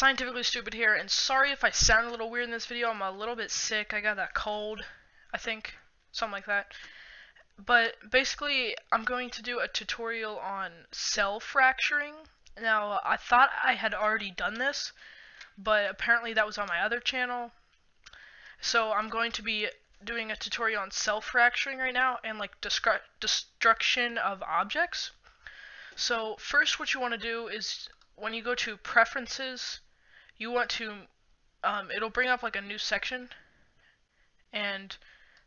Scientifically Stupid here, and sorry if I sound a little weird in this video. I'm a little bit sick. I got that cold, I think, something like that. But basically, I'm going to do a tutorial on cell fracturing. Now, I thought I had already done this, but apparently that was on my other channel. So I'm going to be doing a tutorial on cell fracturing right now and like destruction of objects. So first what you want to do is when you go to preferences, you want to it'll bring up like a new section, and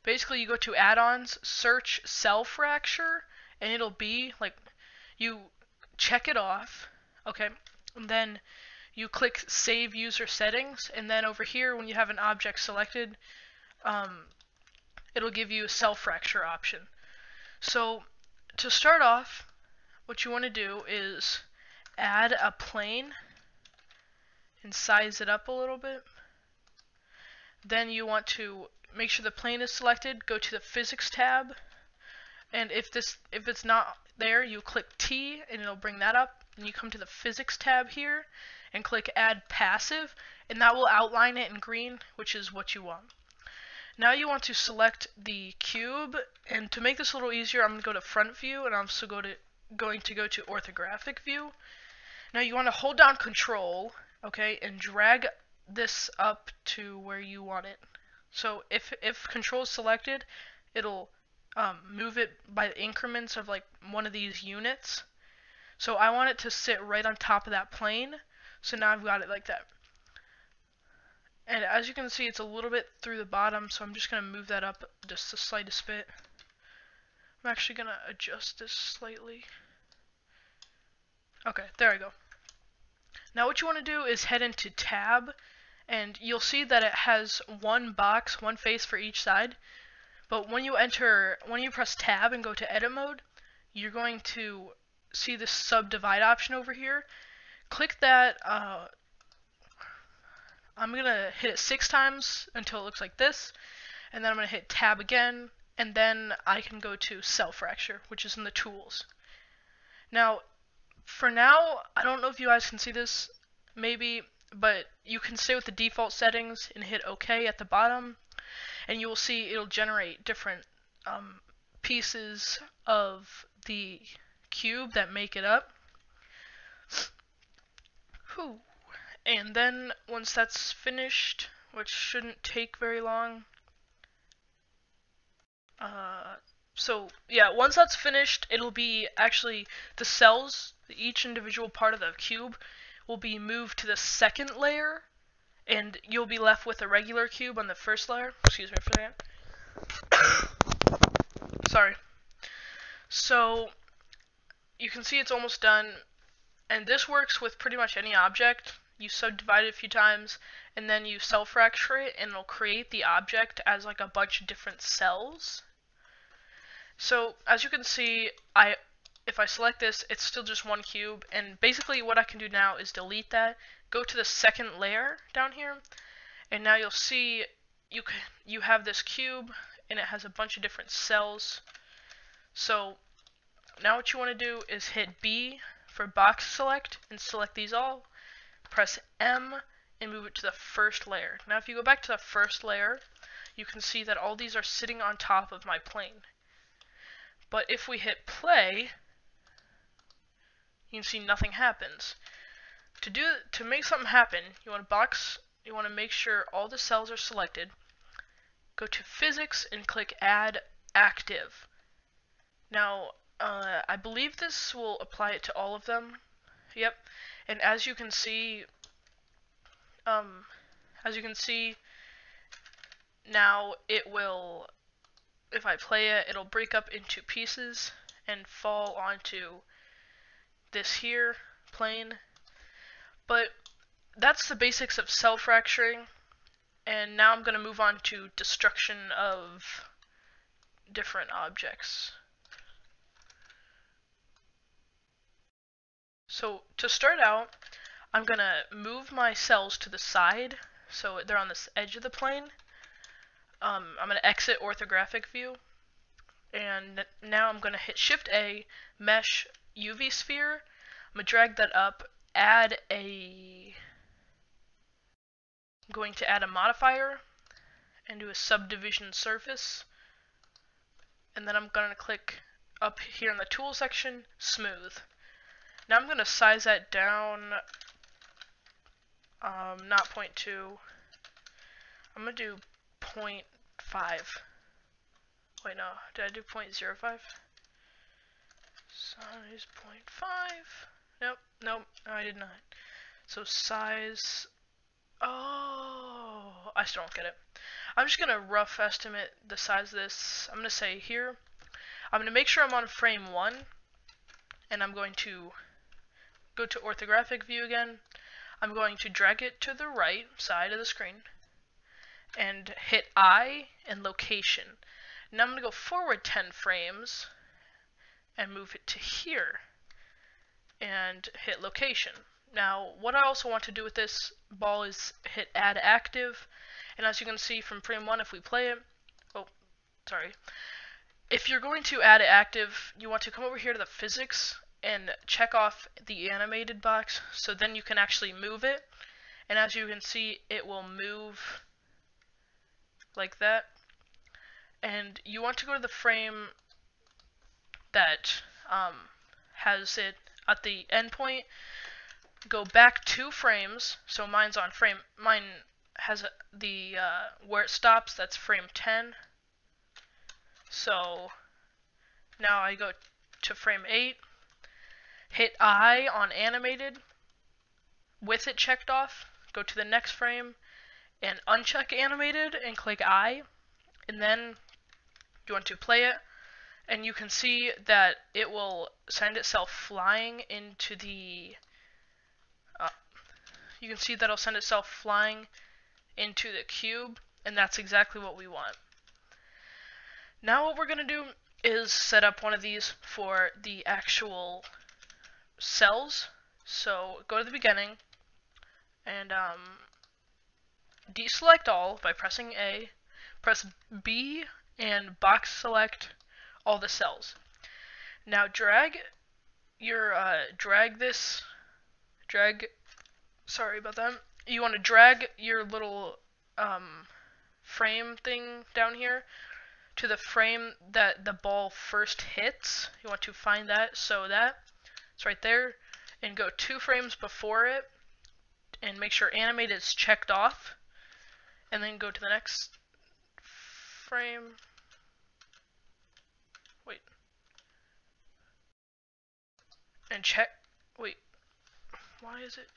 basically you go to add-ons, search cell fracture, and it'll be like, you check it off, okay, and then you click save user settings, and then over here when you have an object selected, it'll give you a cell fracture option. So to start off, what you want to do is add a plane and size it up a little bit. Then you want to make sure the plane is selected, go to the physics tab, and if it's not there, you click T and it'll bring that up, and you come to the physics tab here and click add passive, and that will outline it in green, which is what you want. Now you want to select the cube, and to make this a little easier, I'm going to go to front view, and I'm also going to go to orthographic view. Now you want to hold down control, okay, and drag this up to where you want it. So if control is selected, it'll move it by increments of like one of these units. So I want it to sit right on top of that plane. So now I've got it like that. And as you can see, it's a little bit through the bottom, so I'm just going to move that up just the slightest bit. I'm actually going to adjust this slightly. Okay, there we go. Now what you want to do is head into tab, and you'll see that it has one box, one face for each side. But when you press tab and go to edit mode, you're going to see this subdivide option over here. Click that. I'm going to hit it 6 times until it looks like this, and then I'm going to hit tab again, and then I can go to cell fracture, which is in the tools. Now, for now, I don't know if you guys can see this, maybe, but you can stay with the default settings and hit OK at the bottom, and you will see it'll generate different pieces of the cube that make it up. Whew. And then once that's finished, which shouldn't take very long, so yeah, once that's finished, it'll be actually the cells, each individual part of the cube will be moved to the second layer, and you'll be left with a regular cube on the first layer. Excuse me for that. Sorry. So you can see it's almost done, and this works with pretty much any object. You subdivide it a few times, and then you cell fracture it, and it'll create the object as like a bunch of different cells. So as you can see, if I select this, it's still just one cube, and basically what I can do now is delete that, go to the second layer down here, and now you'll see you have this cube, and it has a bunch of different cells. So now what you want to do is hit B for box select, and select these all. Press M and move it to the first layer. Now if you go back to the first layer, you can see that all these are sitting on top of my plane. But if we hit play, you can see nothing happens. To make something happen, you want to make sure all the cells are selected. Go to physics and click add active. Now I believe this will apply it to all of them. Yep. And as you can see, now it will, if I play it, it'll break up into pieces and fall onto this here plane. But that's the basics of cell fracturing, and now I'm going to move on to destruction of different objects. So to start out, I'm going to move my cells to the side, so they're on this edge of the plane. I'm going to exit orthographic view, and now I'm going to hit Shift A, Mesh UV Sphere. I'm going to drag that up, add a I'm going to add a modifier and do a subdivision surface. And then I'm going to click up here in the tool section, smooth. Now I'm going to size that down, not 0.2. I'm going to do 0.5. Wait, no, did I do 0.05? Size 0.5. Nope, no, I did not. So size, oh, I still don't get it. I'm just going to rough estimate the size of this. I'm going to say here, I'm going to make sure I'm on frame 1, and I'm going to go to orthographic view again. I'm going to drag it to the right side of the screen and hit I and location. Now I'm going to go forward 10 frames and move it to here and hit location. Now what I also want to do with this ball is hit add active, and as you can see from frame 1, if we play it, if you're going to add it active, you want to come over here to the physics and check off the animated box, so then you can actually move it, and as you can see it will move like that. And you want to go to the frame that has it at the endpoint, go back 2 frames, so mine has the where it stops, that's frame 10. So now I go to frame 8, hit I on animated with it checked off, go to the next frame and uncheck animated and click I, and then you want to play it, and you can see that it will send itself flying into the cube, and that's exactly what we want. Now what we're going to do is set up one of these for the actual cells. So go to the beginning and deselect all by pressing A, press B and box select all the cells. Now drag your sorry about that. You want to drag your little frame thing down here to the frame that the ball first hits. You want to find that, so that it's right there, and go 2 frames before it and make sure animate is checked off, and then go to the next frame. Wait. And check. Wait. Why is it?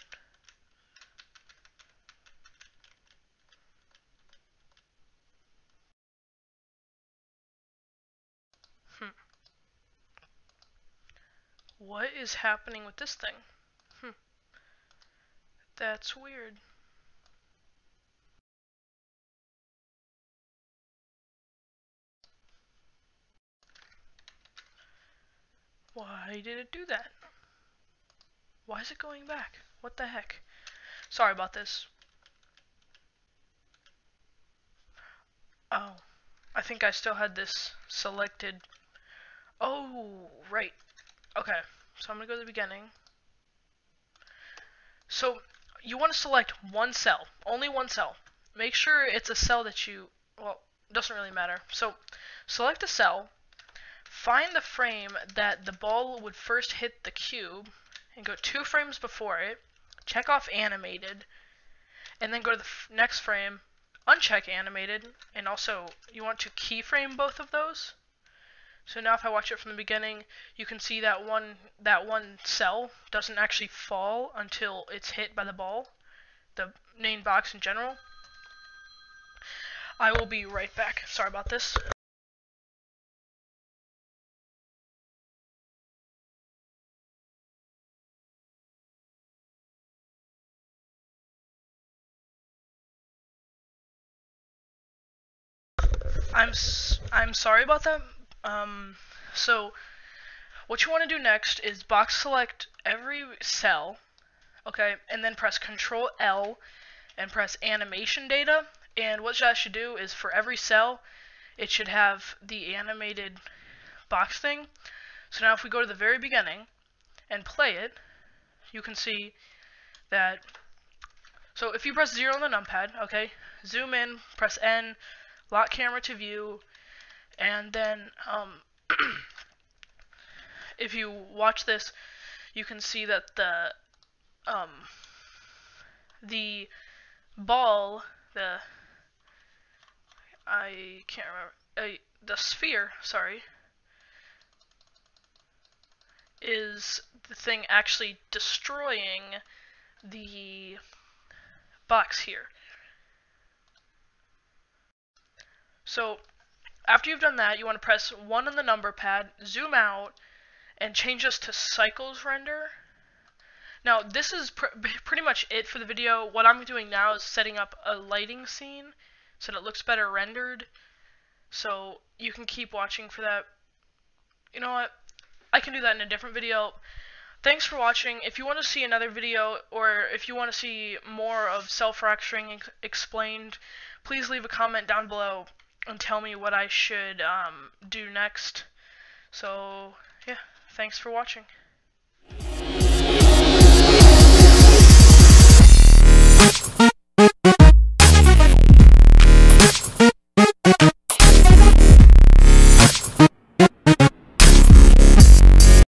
What is happening with this thing? That's weird. Why did it do that? Why is it going back? What the heck? Sorry about this. Oh, I think I still had this selected. Oh, right. Okay, so I'm gonna go to the beginning. So you want to select one cell, only one cell. Make sure it's a cell that well, doesn't really matter. So select a cell, find the frame that the ball would first hit the cube, and go 2 frames before it, check off animated, and then go to the next frame, uncheck animated, and also you want to keyframe both of those. So now if I watch it from the beginning, you can see that one cell doesn't actually fall until it's hit by the ball, the main box in general. I will be right back. Sorry about this. I'm sorry about that. So what you want to do next is box select every cell, okay, and then press Control L and press animation data. And what that should do is for every cell, it should have the animated box thing. So now if we go to the very beginning and play it, you can see that So if you press 0 on the numpad, okay, zoom in, press N, lock camera to view, and then if you watch this, you can see that the ball, I can't remember, the sphere, sorry, is the thing actually destroying the box here. So after you've done that, you want to press 1 on the number pad, zoom out, and change this to cycles render. Now this is pretty much it for the video. What I'm doing now is setting up a lighting scene so that it looks better rendered. So you can keep watching for that. You know what? I can do that in a different video. Thanks for watching. If you want to see another video, or if you want to see more of self-fracturing explained, please leave a comment down below and tell me what I should do next. So, yeah, thanks for watching.